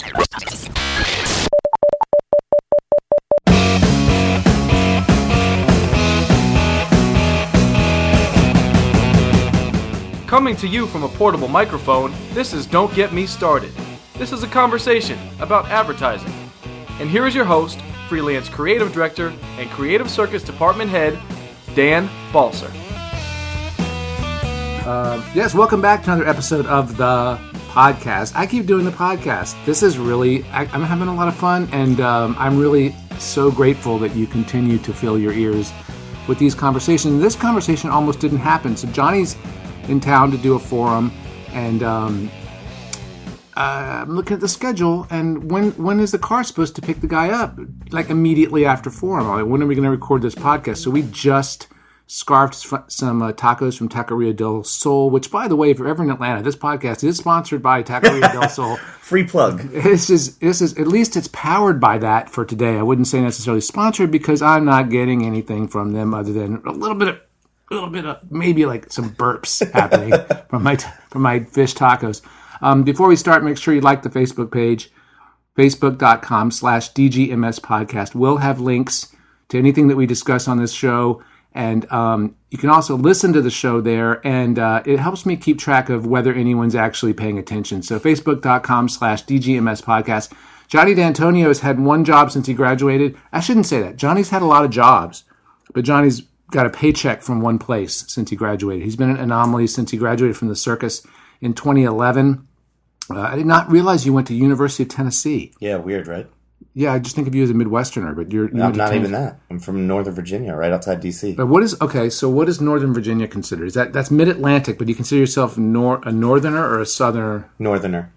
Coming to you from a portable microphone, this is Don't Get Me Started. This is a conversation about advertising. And here is your host, freelance creative director and creative circus department head, Dan Balser. Yes, welcome back to another episode of the podcast. I keep doing the podcast. This is really, I'm having a lot of fun, and I'm really so grateful that you continue to fill your ears with these conversations. This conversation almost didn't happen. So Johnny's in town to do a forum, and I'm looking at the schedule, and when is the car supposed to pick the guy up? Like immediately after forum. I'm like, when are we going to record this podcast? So we just scarfed some tacos from Taqueria del Sol, which, by the way, if you're ever in Atlanta, this podcast is sponsored by Taqueria del Sol. Free plug. This is at least it's powered by that for today. I wouldn't say necessarily sponsored because I'm not getting anything from them other than a little bit of maybe like some burps happening from my fish tacos. Before we start, make sure you like the Facebook page, facebook.com/DGMS podcast. We'll have links to anything that we discuss on this show. And you can also listen to the show there, and it helps me keep track of whether anyone's actually paying attention. So facebook.com/DGMS podcast. Johnny Dantonio has had one job since he graduated. I shouldn't say that. Johnny's had a lot of jobs, but Johnny's got a paycheck from one place since he graduated. He's been at Anomaly since he graduated from the circus in 2011. I did not realize you went to University of Tennessee. Yeah, weird, right? Yeah, I just think of you as a Midwesterner, but you're I'm not even that. I'm from Northern Virginia, right outside D.C. But what is Northern Virginia considered? Is that's Mid-Atlantic, but do you consider yourself a Northerner or a Southerner? Northerner.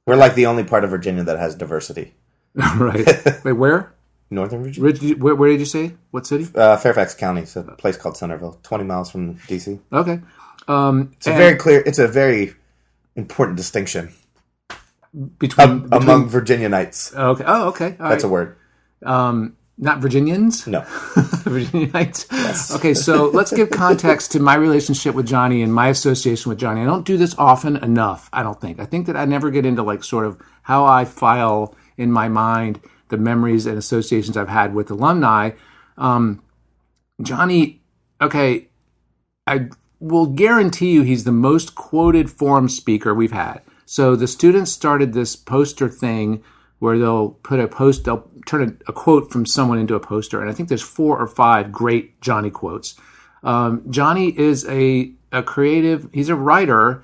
We're like the only part of Virginia that has diversity. Right. Wait, where? Northern Virginia. Where did you say? What city? Fairfax County. It's a place called Centerville, 20 miles from D.C. Okay. It's a very important distinction between among Virginianites. Okay. Oh, okay. That's a word. Not Virginians? No. Virginianites? Yes. Okay, so let's give context to my relationship with Johnny and my association with Johnny. I don't do this often enough, I don't think. I think that I never get into like sort of how I file in my mind the memories and associations I've had with alumni. Johnny, okay, I will guarantee you he's the most quoted forum speaker we've had. So the students started this poster thing where they'll turn a quote from someone into a poster. And I think there's 4 or 5 great Johnny quotes. Johnny is a creative, he's a writer,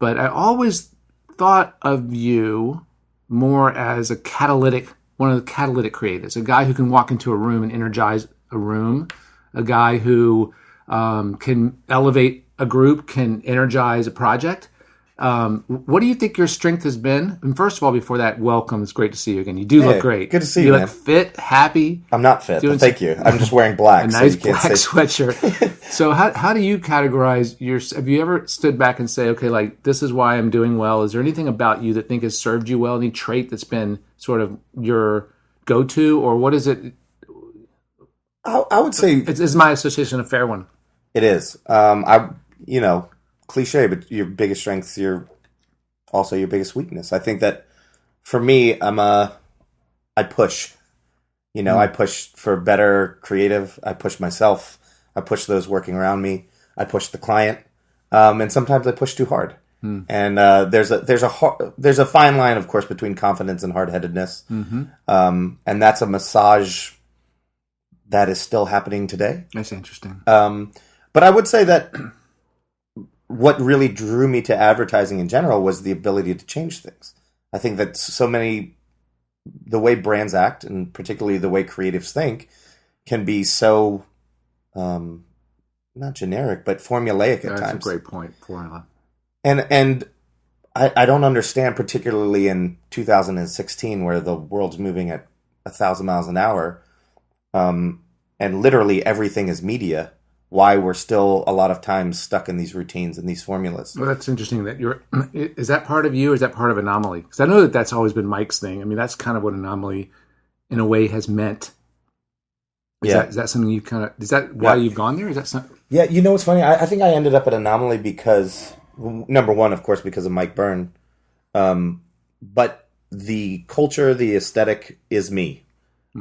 but I always thought of you more as one of the catalytic creatives, a guy who can walk into a room and energize a room, a guy who can elevate a group, can energize a project. What do you think your strength has been? And first of all, before that, welcome. It's great to see you again. You do look great. Good to see you, You man. look fit, happy. I'm not fit, but thank you. I'm just wearing black. A nice black sweatshirt. So how do you categorize have you ever stood back and say, okay, like, this is why I'm doing well? Is there anything about you that think has served you well? Any trait that's been sort of your go-to? Or what is it? I would say... Is my association a fair one? It is. Cliche, but your biggest strengths, also your biggest weakness. I think that for me, I push. I push for better creative. I push myself. I push those working around me. I push the client, and sometimes I push too hard. And there's a fine line, of course, between confidence and hard-headedness, and that's a massage that is still happening today. That's interesting. But I would say that what really drew me to advertising in general was the ability to change things. I think that the way brands act, and particularly the way creatives think, can be so, not generic, but formulaic at times. That's a great point, formula. And I don't understand, particularly in 2016, where the world's moving at 1,000 miles an hour, and literally everything is media, why we're still a lot of times stuck in these routines and these formulas. Well, that's interesting that is that part of you or is that part of Anomaly? Because I know that that's always been Mike's thing. I mean, that's kind of what Anomaly in a way has meant. Is that something you kind of, is that why you've gone there? Is that something? Yeah, you know what's funny? I think I ended up at Anomaly because, number one, of course, because of Mike Byrne. But the culture, the aesthetic is me.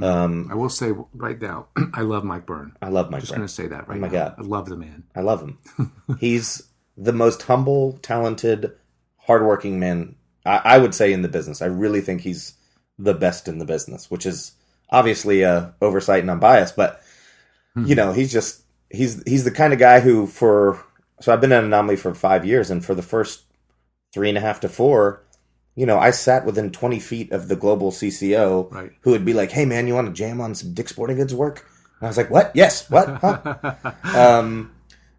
I will say right now, I love Mike Byrne. I love Mike Just Byrne. going to say that right Oh my now. God. I love the man. I love him. He's the most humble, talented, hardworking man, I would say, in the business. I really think he's the best in the business, which is obviously a oversight and I'm biased, but he's the kind of guy who so I've been at Anomaly for 5 years, and for the first 3.5 to 4, I sat within 20 feet of the global CCO, Right. who would be like, "Hey man, you want to jam on some Dick's Sporting Goods work?" And I was like, "What? Yes. What? Huh?"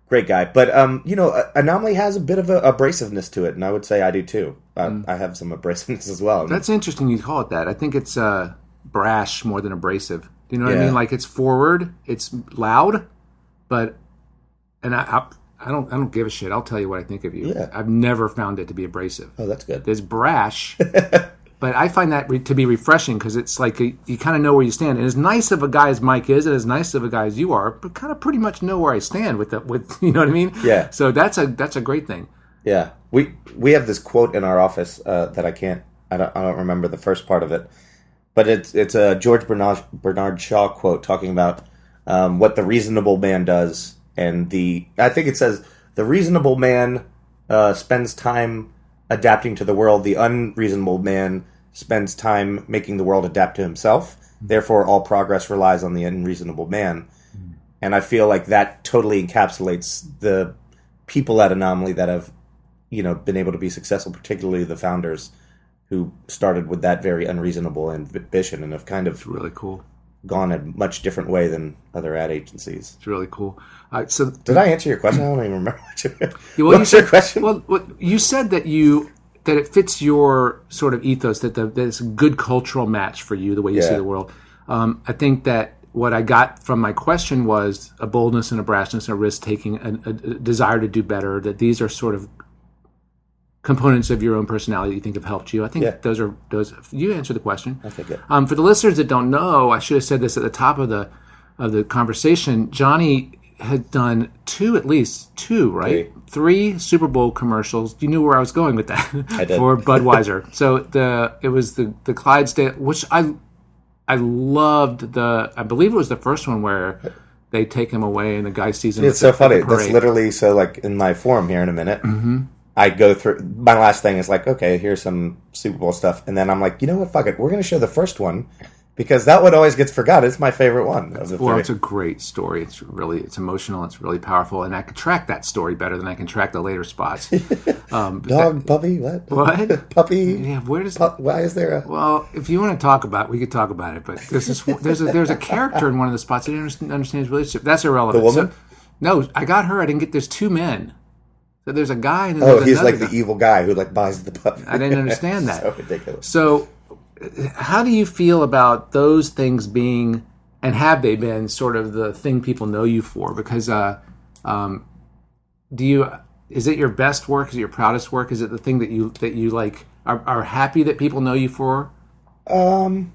Great guy. But, Anomaly has a bit of abrasiveness to it, and I would say I do too. I have some abrasiveness as well. That's interesting you call it that. I think it's brash more than abrasive. Do you know what I Yeah. mean? Like, it's forward, it's loud, but I don't give a shit. I'll tell you what I think of you. Yeah. I've never found it to be abrasive. Oh, that's good. It's brash, but I find that to be refreshing because it's like you kind of know where you stand. And as nice of a guy as Mike is, and as nice of a guy as you are, but kind of pretty much know where I stand with you know what I mean? Yeah. So that's a great thing. Yeah, we have this quote in our office that I don't remember the first part of it, but it's a George Bernard Shaw quote talking about what the reasonable man does, and I think it says the reasonable man spends time adapting to the world, the unreasonable man spends time making the world adapt to himself. Therefore, all progress relies on the unreasonable man, and I feel like that totally encapsulates the people at Anomaly that have been able to be successful, particularly the founders who started with that very unreasonable ambition and have kind of Really cool. gone a much different way than other ad agencies. It's really cool. So Did I answer your question? I don't even remember well, what was your question? Well, you said that it fits your sort of ethos, that it's a good cultural match for you, the way you see the world. I think that what I got from my question was a boldness and a brashness and a risk-taking, a desire to do better, that these are sort of components of your own personality that you think have helped you. I think those you answered the question. I think it. For the listeners that don't know, I should have said this at the top of the conversation. Johnny had done at least two, right? Three Super Bowl commercials. You knew where I was going with that. I did. For Budweiser. So it was the Clydesdale, which I loved. I believe it was the first one where they take him away and the guy sees him. It's so funny. That's literally so. Like in my forum here in a minute, I go through my last thing is like, okay, here's some Super Bowl stuff, and then I'm like, you know what? Fuck it. We're going to show the first one. Because that one always gets forgotten. It's my favorite one of the three. Well, it's a great story. It's emotional. It's really powerful, and I can track that story better than I can track the later spots. Dog, puppy, what? What? Puppy? Yeah, where does? Why is there a? Well, if you want to talk about it, we could talk about it. But there's a character in one of the spots. I didn't understand his relationship. That's irrelevant. The woman? So, no, I got her. I didn't get. There's two men. So there's a guy. And then there's he's like guy. the evil guy who like buys the puppy. I didn't understand that. So ridiculous. So, how do you feel about those things being, and have they been, sort of the thing people know you for? Because is it your best work? Is it your proudest work? Is it the thing that you like are happy that people know you for? And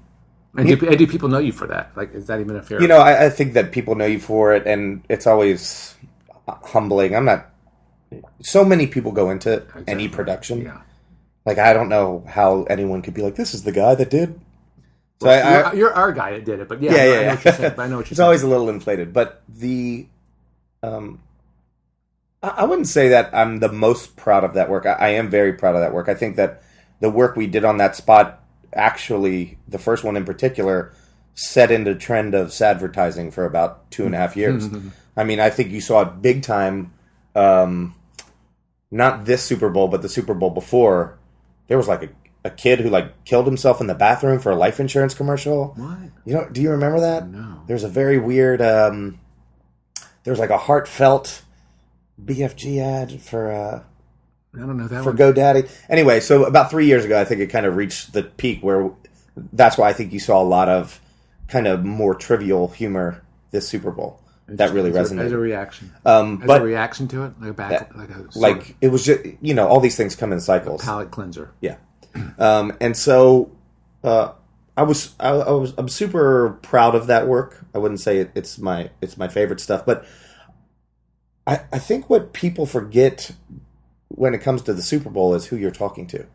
do people know you for that? Like, is that even a fair? I think that people know you for it, and it's always humbling. So many people go into any production. Yeah. Like, I don't know how anyone could be like, this is the guy that did. So well, you're our guy that did it, but yeah. I know what you're saying. I know what you're It's saying. always a little inflated, but I wouldn't say that I'm the most proud of that work. I am very proud of that work. I think that the work we did on that spot, actually, the first one in particular, set into trend of sadvertising for about 2.5 years. I mean, I think you saw it big time, not this Super Bowl, but the Super Bowl before. There was like a kid who like killed himself in the bathroom for a life insurance commercial. What? Do you remember that? No. There's a very weird, there was like a heartfelt BFG ad for I don't know that for one. GoDaddy. Anyway, so about 3 years ago, I think it kind of reached the peak where that's why I think you saw a lot of kind of more trivial humor this Super Bowl. That really resonated. As a reaction. But a reaction to it? It was just, all these things come in cycles. Palate cleanser. Yeah. And so I'm super proud of that work. I wouldn't say it's my favorite stuff, but I think what people forget when it comes to the Super Bowl is who you're talking to. You're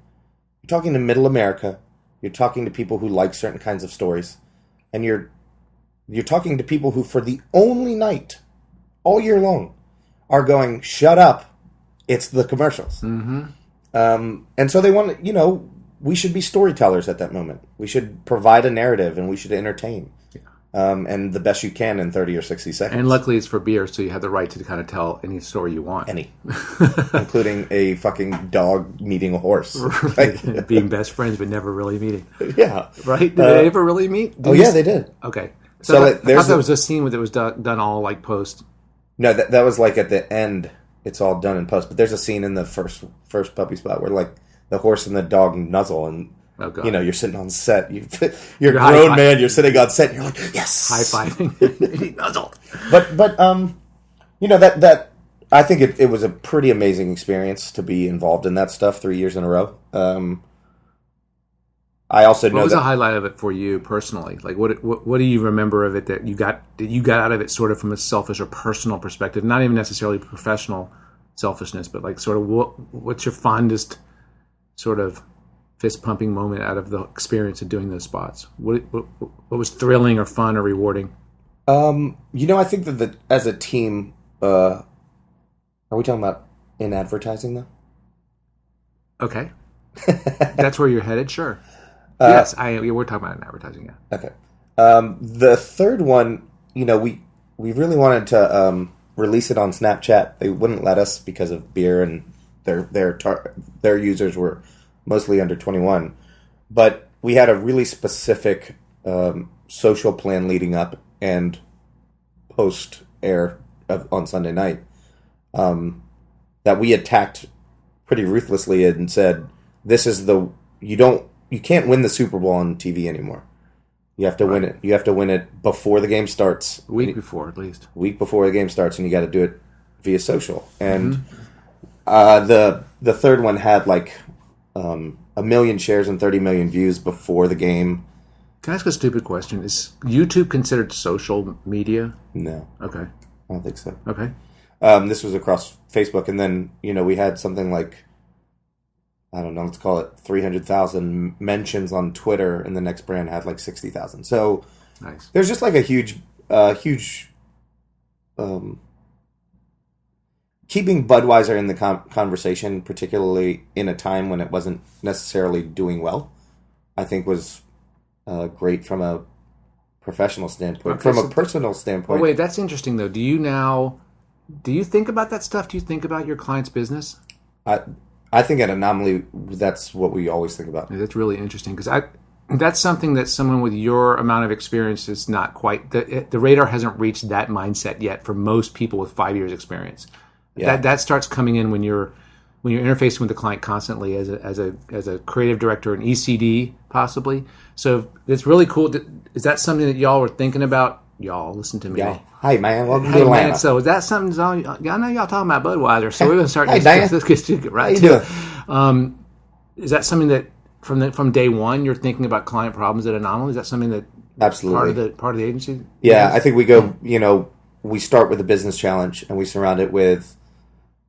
talking to middle America. You're talking to people who like certain kinds of stories. And you're talking to people who, for the only night, all year long, are going, shut up, it's the commercials. Mm-hmm. And so they want to, we should be storytellers at that moment. We should provide a narrative, and we should entertain. And the best you can in 30 or 60 seconds. And luckily it's for beer, so you have the right to kind of tell any story you want. Any. Including a fucking dog meeting a horse. Like, being best friends but never really meeting. Yeah. Right? Did they ever really meet? Yeah, they did. Okay. So I thought that was a scene that was done all like post. No, that was like at the end. It's all done in post. But there's a scene in the first puppy spot where like the horse and the dog nuzzle, and oh, God. you're sitting on set. You're a grown man. You're sitting on set. And you're like, yes, high fiving. He nuzzled. But that I think it was a pretty amazing experience to be involved in that stuff 3 years in a row. I also know what was the highlight of it for you personally? Like, what do you remember of it that you got out of it, sort of from a selfish or personal perspective, not even necessarily professional selfishness, but like sort of what's your fondest sort of fist pumping moment out of the experience of doing those spots? What was thrilling or fun or rewarding? I think that as a team, are we talking about in advertising though? Okay, that's where you're headed. Sure. Yes, we're talking about in advertising. Yeah. Okay. The third one, we really wanted to release it on Snapchat. They wouldn't let us because of beer, and their users were mostly under 21. But we had a really specific social plan leading up and post air on Sunday night that we attacked pretty ruthlessly and said, "This is you can't win the Super Bowl on TV anymore. You have to win it. You have to win it before the game starts. A week before, at least. Week before the game starts, and you got to do it via social." And the third one had like 1 million shares and 30 million views before the game. Can I ask a stupid question? Is YouTube considered social media? No. Okay. I don't think so. Okay. This was across Facebook, and then we had something like, I don't know, let's call it 300,000 mentions on Twitter, and the next brand had like 60,000. So nice. There's just like a huge keeping Budweiser in the conversation, particularly in a time when it wasn't necessarily doing well, I think was great from a professional standpoint. Okay, from a personal standpoint. Oh, wait, that's interesting though. Do you think about that stuff? Do you think about your client's business? I think at Anomaly, that's what we always think about. Yeah, that's really interesting because that's something that someone with your amount of experience is not quite. The radar hasn't reached that mindset yet for most people with 5 years experience. Yeah. That starts coming in when you're interfacing with the client constantly as a creative director, an ECD possibly. So it's really cool. Is that something that y'all were thinking about? Y'all listen to me. Yeah. Hey man, welcome to Hey Atlanta. man, so is that something? I know y'all talking about Budweiser, so we're gonna start. Hey Dan, get right to it. Is that something that from day one you're thinking about client problems at Anomaly? Is that something that absolutely part of the agency? Yeah, I think we go. We start with a business challenge and we surround it with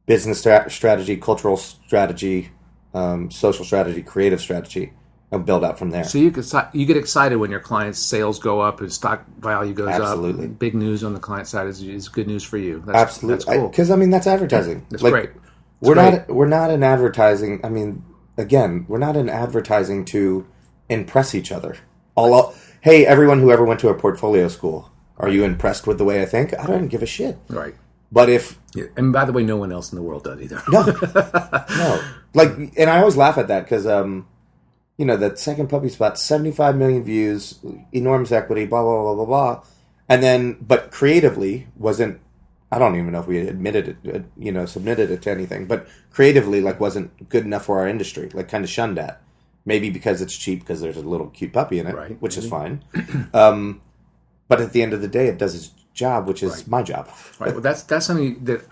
business strategy, cultural strategy, social strategy, creative strategy, and build out from there. So you get excited when your client's sales go up and stock value goes absolutely. up. Big news on the client side is good news for you. Absolutely, that's cool. Because that's advertising. That's great. We're not in advertising. We're not in advertising to impress each other. Hey, everyone who ever went to a portfolio school, are you impressed with the way I think? I don't give a shit. Right. But if... And by the way, no one else in the world does either. No. And I always laugh at that because, that second puppy spot, 75 million views, enormous equity, blah, blah, blah, blah, blah. And then, but creatively wasn't... I don't even know if we admitted it, submitted it to anything. But creatively, wasn't good enough for our industry. Kind of shunned at. Maybe because it's cheap because there's a little cute puppy in it, right. Which is fine. But at the end of the day, it does its job, which is my job. Right. Well, that's something that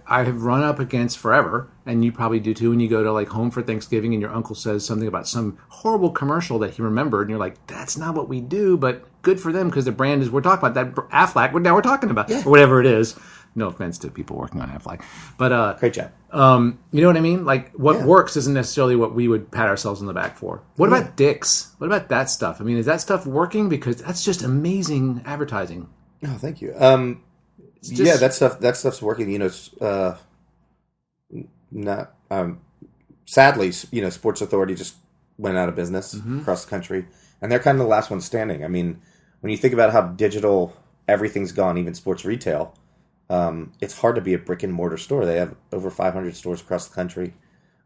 I have run up against forever, and you probably do too. When you go to home for Thanksgiving, and your uncle says something about some horrible commercial that he remembered, and you're like, "That's not what we do," but good for them because the brand is. We're talking about that Aflac. Now we're talking about or whatever it is. No offense to people working on Half-Life. But Great job. you know what I mean? Like, what works isn't necessarily what we would pat ourselves on the back for. What about Dick's? What about that stuff? I mean, is that stuff working? Because that's just amazing advertising. Oh, thank you. That stuff's working. You know, not sadly, you know, Sports Authority just went out of business across the country, and they're kind of the last one standing. I mean, when you think about how digital everything's gone, even sports retail, it's hard to be a brick and mortar store. They have over 500 stores across the country,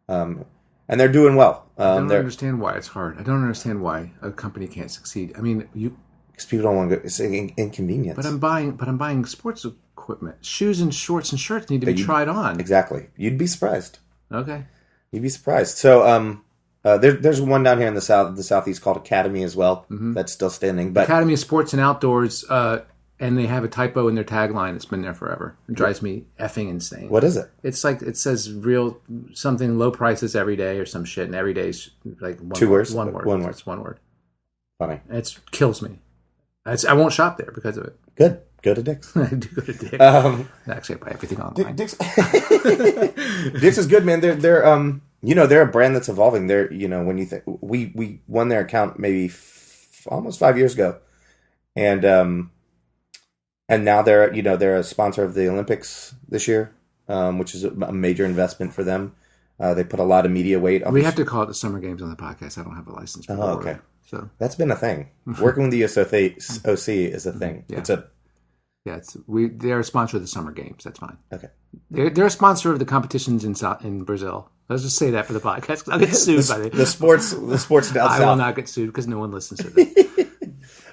and they're doing well. I don't understand why it's hard. I don't understand why a company can't succeed. I mean, because people don't want to go. It's inconvenience. But I'm buying sports equipment. Shoes and shorts and shirts need to be tried on. Exactly. You'd be surprised. Okay. You'd be surprised. So, there's one down here in the southeast called Academy as well. That's still standing. But Academy of Sports and Outdoors, and they have a typo in their tagline that's been there forever. It drives me effing insane. What is it? It's like it says something low prices every day or some shit, and every day's like two words. One word. One word. It's one word. Funny. It kills me. I won't shop there because of it. Good. Go to Dick's. I do go to Dick's. Actually, I buy everything online. Dick's is good, man. They're you know, they're a brand that's evolving. They're, you know, when you think we won their account maybe almost 5 years ago, and now they're a sponsor of the Olympics this year, which is a major investment for them. They put a lot of media weight on. We have to call it the Summer Games on the podcast. I don't have a license for the word. Okay. So that's been a thing. Working with the OC is a thing. Yeah. They're a sponsor of the Summer Games. That's fine. Okay. They're a sponsor of the competitions in Brazil. Let's just say that for the podcast. I'll get sued by the sports down I south. will not get sued because no one listens to this.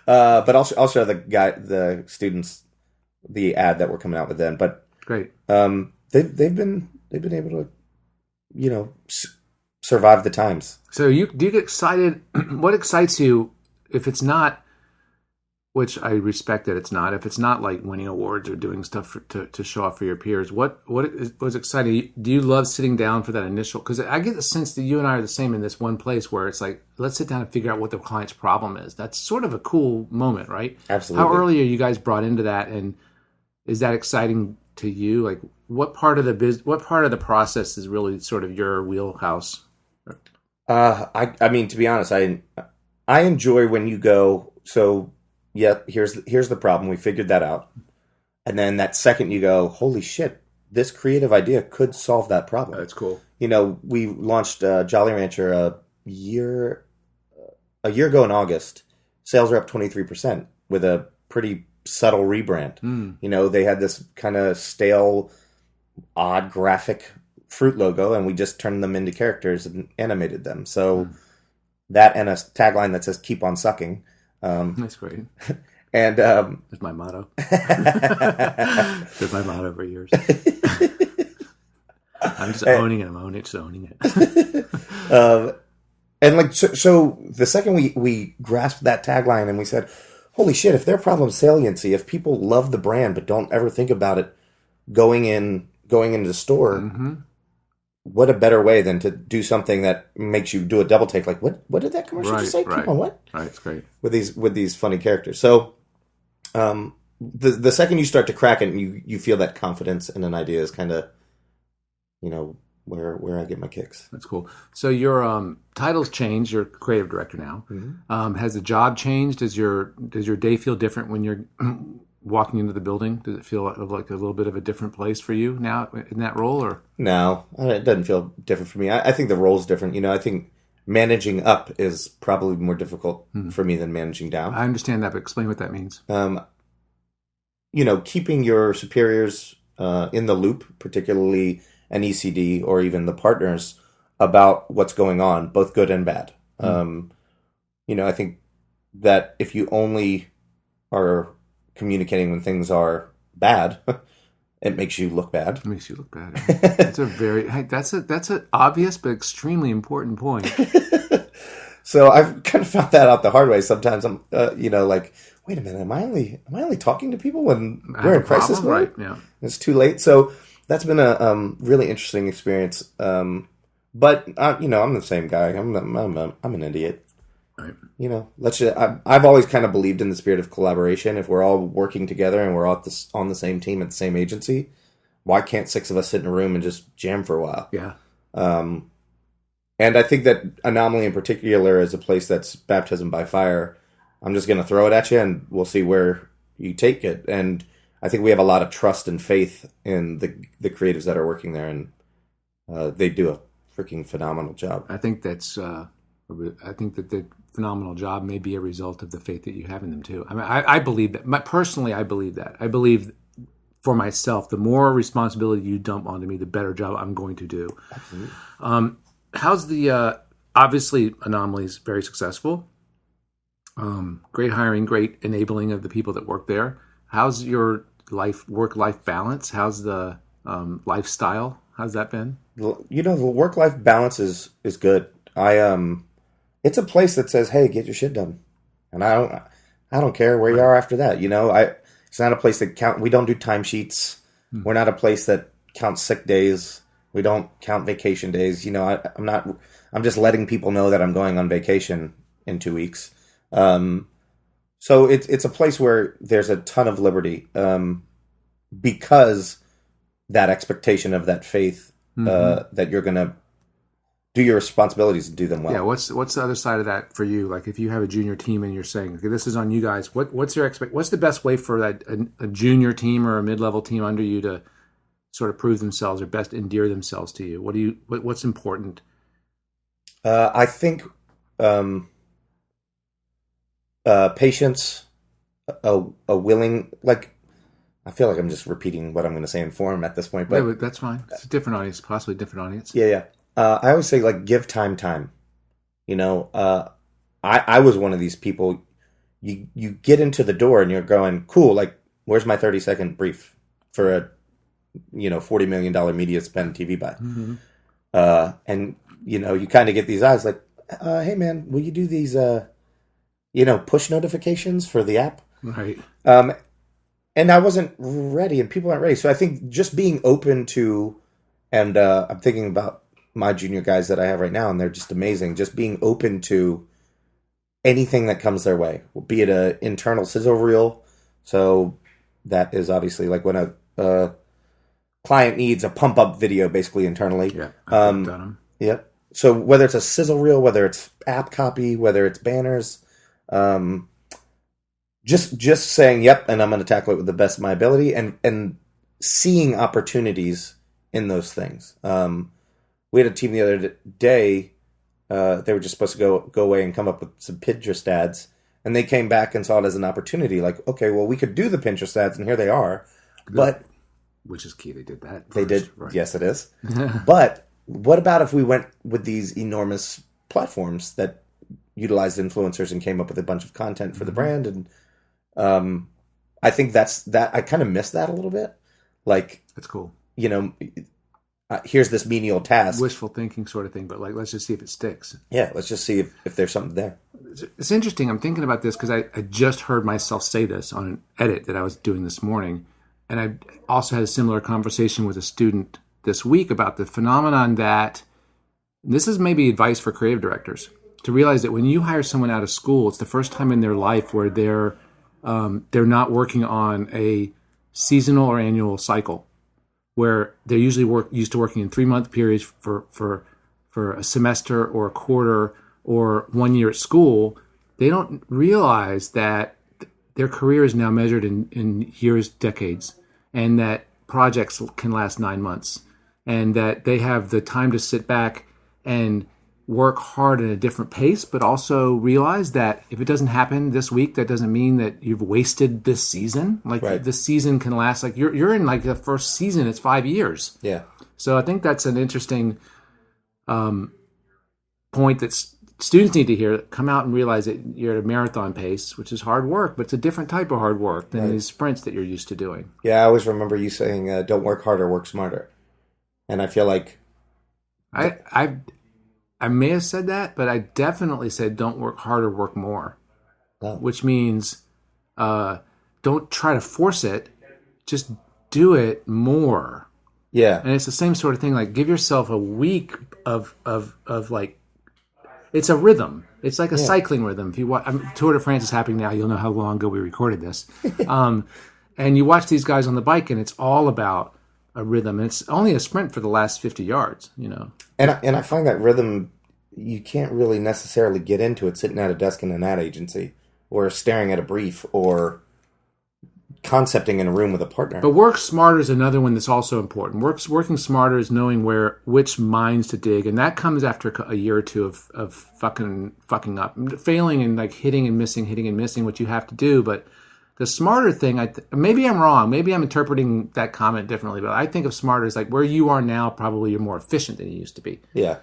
But I'll show the students the ad that we're coming out with then. But great. They've been able to, you know, survive the times. So do you get excited? What excites you if it's not, which I respect that it's not, if it's not like winning awards or doing stuff to show off for your peers, what was exciting? Do you love sitting down for that initial? Because I get the sense that you and I are the same in this one place where it's like, let's sit down and figure out what the client's problem is. That's sort of a cool moment, right? Absolutely. How early are you guys brought into that, and is that exciting to you? Like, what part of the process is really sort of your wheelhouse? I mean, to be honest, I enjoy when you go, so yeah, here's the problem. We figured that out. And then that second you go, holy shit, this creative idea could solve that problem. That's cool. You know, we launched Jolly Rancher a year ago in August. Sales are up 23% with a pretty subtle rebrand. You know, they had this kind of stale, odd graphic fruit logo, and we just turned them into characters and animated them. So that and a tagline that says "Keep on sucking." That's great. And that's my motto. That's my motto for years. I'm just owning it. I'm owning it. And like so the second we grasped that tagline and we said, holy shit, if their problem's saliency, if people love the brand but don't ever think about it going into the store, what a better way than to do something that makes you do a double take? Like, what did that commercial just say? Come on, what? Right, it's great. With these funny characters. So the second you start to crack it and you feel that confidence in an idea is kind of, you know, where I get my kicks. That's cool. So your title's changed. You're creative director now. Has the job changed? Does your day feel different when you're walking into the building? Does it feel like a little bit of a different place for you now in that role? Or no, it doesn't feel different for me. I think the role's different. You know, I think managing up is probably more difficult for me than managing down. I understand that, but explain what that means. You know, keeping your superiors in the loop, particularly an ECD or even the partners, about what's going on, both good and bad. You know, I think that if you only are communicating when things are bad, it makes you look bad. It makes you look bad. That's that's an obvious but extremely important point. So I've kind of found that out the hard way. Sometimes I'm, you know, like, wait a minute, am I only talking to people when we're in crisis mode? Right? Yeah, it's too late. So that's been a really interesting experience. But you know, I'm the same guy. I'm an idiot. Right. You know, I've always kind of believed in the spirit of collaboration. If we're all working together and we're all on the same team at the same agency, why can't 6 of us sit in a room and just jam for a while? Yeah. And I think that Anomaly in particular is a place that's baptism by fire. I'm just going to throw it at you and we'll see where you take it. And I think we have a lot of trust and faith in the creatives that are working there, and they do a freaking phenomenal job. I think that the phenomenal job may be a result of the faith that you have in them too. I mean, I believe that. Personally, I believe that. I believe for myself, the more responsibility you dump onto me, the better job I'm going to do. Absolutely. How's the obviously Anomaly is very successful. Great hiring, great enabling of the people that work there. How's your work-life balance? How's the lifestyle? How's that been? You know, the work-life balance is good. It's a place that says, "Hey, get your shit done," and I don't care where you are after that. You know, it's not a place that we don't do timesheets. We're not a place that counts sick days. We don't count vacation days. You know, I'm just letting people know that I'm going on vacation in 2 weeks. So it's a place where there's a ton of liberty, because that expectation of that faith, that you're going to do your responsibilities and do them well. Yeah. What's the other side of that for you? Like if you have a junior team and you're saying, okay, this is on you guys, what's the best way for that a junior team or a mid-level team under you to sort of prove themselves or best endear themselves to you? What's important? I think patience, a willing, like, I feel like I'm just repeating what I'm going to say in form at this point, but yeah, that's fine. It's a different audience, possibly a different audience. Yeah. I always say, like, give time. You know, I was one of these people. You get into the door and you're going, cool, like, where's my 30-second brief for a $40 million media spend TV buy? And you kind of get these eyes like, hey man, will you do these push notifications for the app? Right. And I wasn't ready, and people aren't ready. So I think just being open to, and I'm thinking about my junior guys that I have right now, and they're just amazing. Just being open to anything that comes their way, be it an internal sizzle reel. So that is obviously like when a client needs a pump up video, basically internally. Yeah. I've done them. Yep. So whether it's a sizzle reel, whether it's app copy, whether it's banners, just saying yep, and I'm going to tackle it with the best of my ability, and seeing opportunities in those things. We had a team the other day. They were just supposed to go away and come up with some Pinterest ads, and they came back and saw it as an opportunity. Like, okay, well, we could do the Pinterest ads, and here they are. Good. But which is key. They did that. They did. Right. Yes, it is. But what about if we went with these enormous platforms that utilized influencers and came up with a bunch of content for the brand? And I think that I kind of miss that a little bit. Like, that's cool. Here's this menial task. Wishful thinking sort of thing, but like, let's just see if it sticks. Yeah, let's just see if there's something there. It's interesting. I'm thinking about this because I just heard myself say this on an edit that I was doing this morning. And I also had a similar conversation with a student this week about the phenomenon that, this is maybe advice for creative directors, to realize that when you hire someone out of school, it's the first time in their life where they're not working on a seasonal or annual cycle, where they're usually used to working in 3-month periods for a semester or a quarter or 1 year at school. They don't realize that their career is now measured in years, decades, and that projects can last 9 months, and that they have the time to sit back and work hard at a different pace, but also realize that if it doesn't happen this week, that doesn't mean that you've wasted this season. Like, right. This season can last, like you're in like the first season, it's 5 years. Yeah. So I think that's an interesting point that students need to hear. Come out and realize that you're at a marathon pace, which is hard work, but it's a different type of hard work than these sprints that you're used to doing. Yeah, I always remember you saying, don't work harder, work smarter. And I feel like... I may have said that, but I definitely said don't work harder, work more. Oh. Which means don't try to force it, just do it more. Yeah. And it's the same sort of thing. Like, give yourself a week of like It's a rhythm. It's like a cycling rhythm. If you watch, Tour de France is happening now. You'll know how long ago we recorded this. And you watch these guys on the bike, and it's all about a rhythm. And it's only a sprint for the last 50 yards, you know. And I find that rhythm, you can't really necessarily get into it sitting at a desk in an ad agency or staring at a brief or concepting in a room with a partner. But work smarter is another one that's also important. Working smarter is knowing which mines to dig, and that comes after a year or two of fucking up, failing and like hitting and missing what you have to do. But the smarter thing, maybe I'm wrong. Maybe I'm interpreting that comment differently, but I think of smarter as like where you are now. Probably you're more efficient than you used to be. Yeah,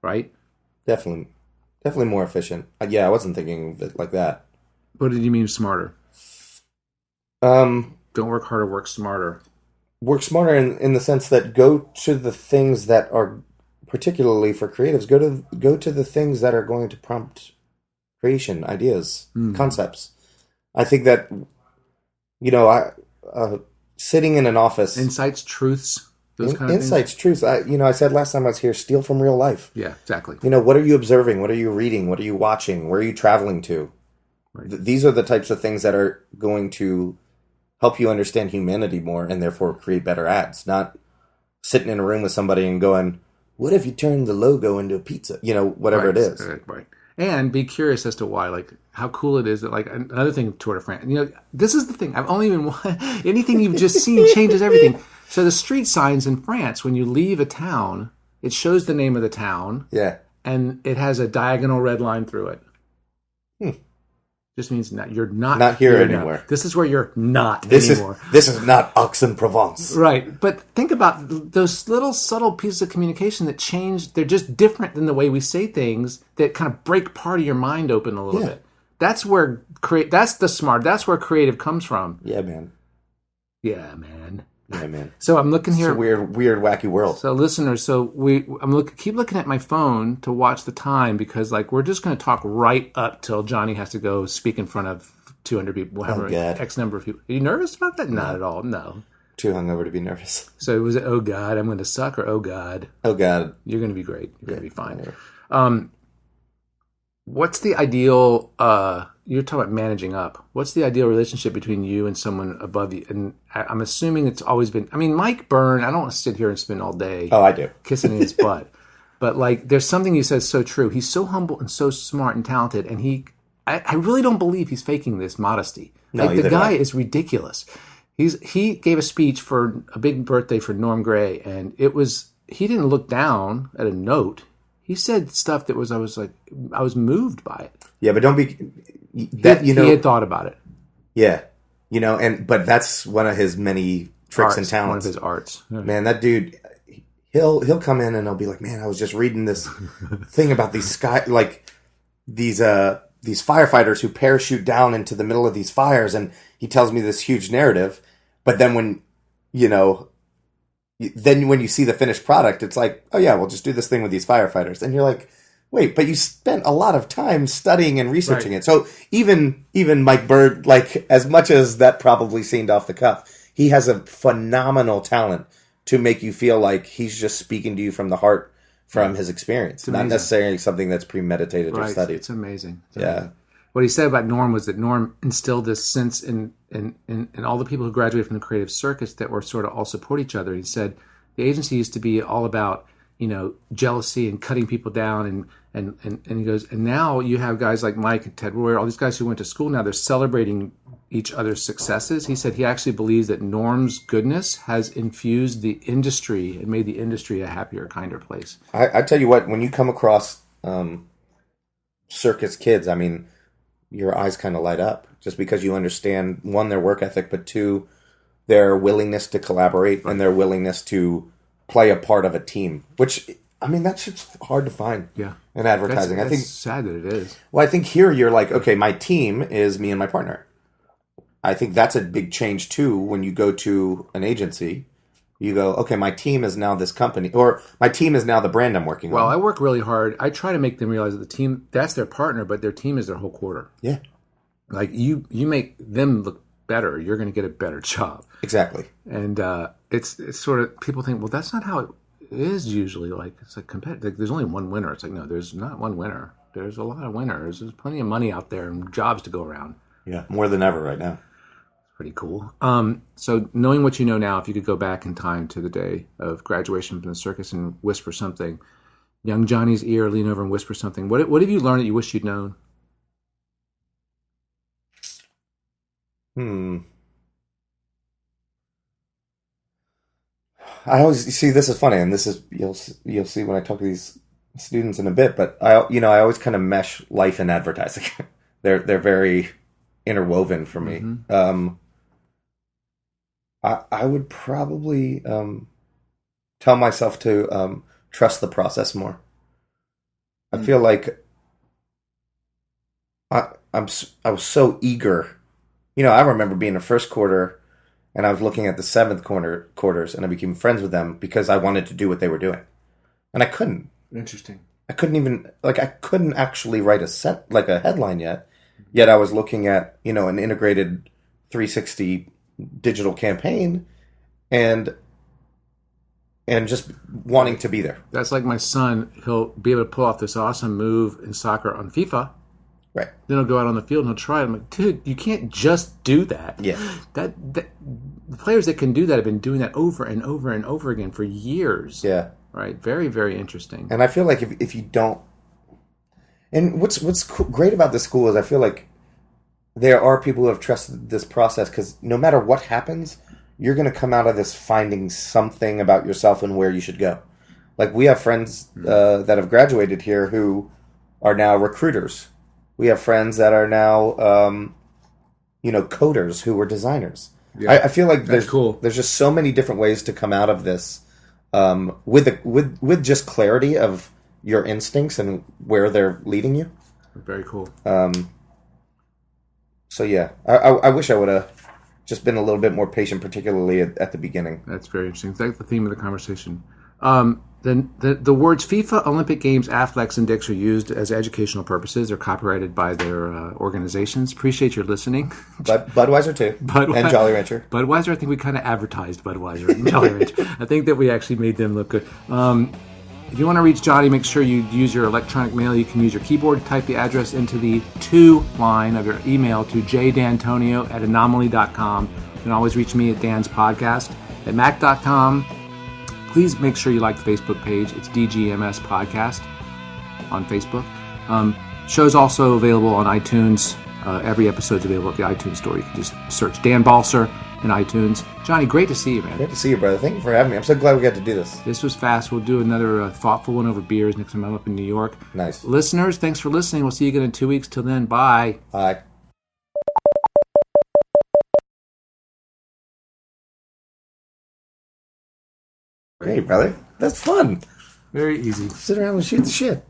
right. Definitely more efficient. Yeah, I wasn't thinking of it like that. What did you mean smarter? Don't work harder, work smarter. Work smarter in the sense that go to the things that are, particularly for creatives, go to the things that are going to prompt creation, ideas, concepts. I think that, you know, sitting in an office... Insights, truths, those kind of insights, things. truths. I said last time I was here, steal from real life. Yeah, exactly. You know, what are you observing? What are you reading? What are you watching? Where are you traveling to? Right. These are the types of things that are going to help you understand humanity more and therefore create better ads. Not sitting in a room with somebody and going, what if you turned the logo into a pizza? You know, whatever it is. Right. And be curious as to why, like how cool it is that, like, another thing, Tour de France. You know, this is the thing. I've only been anything you've just seen changes everything. So the street signs in France, when you leave a town, it shows the name of the town. Yeah. And it has a diagonal red line through it. Just means you're not here anymore. Now. This is where you're not anymore. This is not Aix-en-Provence. Right. But think about those little subtle pieces of communication that change. They're just different than the way we say things that kind of break part of your mind open a little bit. That's where that's where creative comes from. Yeah, man. Yeah, man. Yeah, man. So I'm looking here. It's a weird, wacky world. So listeners, keep looking at my phone to watch the time because like we're just going to talk right up till Johnny has to go speak in front of 200 people, X number of people. Are you nervous about that? Not at all. No. Too hungover to be nervous. So was it, oh God, I'm going to suck, or oh God? Oh God. You're going to be great. You're going to be fine. What's the ideal, you're talking about managing up. What's the ideal relationship between you and someone above you? And I'm assuming it's always been, Mike Byrne, I don't want to sit here and spend all day I do. kissing his butt. But like, there's something he says so true. He's so humble and so smart and talented. And I really don't believe he's faking this modesty. No, like, the guy is ridiculous. He gave a speech for a big birthday for Norm Gray. And he didn't look down at a note. He said stuff that I was moved by it. Yeah, but don't be he had thought about it. Yeah, but that's one of his many tricks and talents. One of his arts. Yeah. Man, that dude, he'll come in and he'll be like, "Man, I was just reading this thing about these these firefighters who parachute down into the middle of these fires," and he tells me this huge narrative. But then when you see the finished product, it's like, oh yeah, we'll just do this thing with these firefighters. And you're like, wait, but you spent a lot of time studying and researching it. So even Mike Bird, like, as much as that probably seemed off the cuff, he has a phenomenal talent to make you feel like he's just speaking to you from the heart, from his experience, not necessarily something that's premeditated or studied. It's amazing. Yeah. What he said about Norm was that Norm instilled this sense in all the people who graduated from the creative circus that were sort of all support each other. He said the agency used to be all about, jealousy and cutting people down, and he goes, and now you have guys like Mike and Ted Royer, all these guys who went to school now, they're celebrating each other's successes. He said he actually believes that Norm's goodness has infused the industry and made the industry a happier, kinder place. I tell you what, when you come across circus kids, your eyes kind of light up just because you understand, one, their work ethic, but two, their willingness to collaborate and their willingness to play a part of a team, which, that shit's hard to find in advertising. That's I think sad that it is. Well, I think here you're like, okay, my team is me and my partner. I think that's a big change too when you go to an agency. You go, okay, my team is now this company, or my team is now the brand I'm working on. Well, I work really hard. I try to make them realize that the team, that's their partner, but their team is their whole quarter. Yeah. Like, you make them look better, you're going to get a better job. Exactly. And it's sort of, people think, well, that's not how it is usually. Like, it's like competitive. Like, there's only one winner. It's like, no, there's not one winner. There's a lot of winners. There's plenty of money out there and jobs to go around. Yeah, more than ever right now. Pretty cool. So knowing what you know now, if you could go back in time to the day of graduation from the circus and whisper something, young Johnny's ear, lean over and whisper something. What have you learned that you wish you'd known? I always see, this is funny, and this is you'll see when I talk to these students in a bit. But I always kind of mesh life and advertising. they're very interwoven for me. Mm-hmm. I would probably tell myself to trust the process more. I feel like I was so eager. I remember being a first quarter, and I was looking at the seventh quarters, and I became friends with them because I wanted to do what they were doing, and I couldn't. Interesting. I couldn't actually write a headline yet I was looking at an integrated 360 digital campaign and just wanting to be there. That's like my son. He'll be able to pull off this awesome move in soccer on FIFA. Right. Then he'll go out on the field and he'll try it. I'm like, dude, you can't just do that. Yeah. The players that can do that have been doing that over and over and over again for years. Yeah. Right. Very, very interesting. And I feel like if you don't, and what's great about this school is I feel like there are people who have trusted this process, because no matter what happens, you're going to come out of this finding something about yourself and where you should go. Like, we have friends that have graduated here who are now recruiters. We have friends that are now, coders who were designers. Yeah. I feel like there's just so many different ways to come out of this with just clarity of your instincts and where they're leading you. Very cool. So yeah, I wish I would have just been a little bit more patient, particularly at the beginning. That's very interesting. That's the theme of the conversation. Then the words FIFA, Olympic Games, Athletics, and Dicks are used as educational purposes. They're copyrighted by their organizations. Appreciate your listening. Budweiser too, and Jolly Rancher. Budweiser, I think we kind of advertised Budweiser and Jolly Rancher. I think that we actually made them look good. If you want to reach Johnny, make sure you use your electronic mail. You can use your keyboard, type the address into the to line of your email to jdantonio@anomaly.com. You can always reach me at Dan's Podcast at mac.com. Please make sure you like the Facebook page. It's DGMS Podcast on Facebook. Show's also available on iTunes. Every episode's available at the iTunes store. You can just search Dan Balser in iTunes. Johnny, great to see you, man. Great to see you, brother. Thank you for having me. I'm so glad we got to do this. This was fast. We'll do another thoughtful one over beers next time I'm up in New York. Nice. Listeners, thanks for listening. We'll see you again in 2 weeks. Till then, bye. Bye. Great, brother. That's fun. Very easy. Sit around and shoot the shit.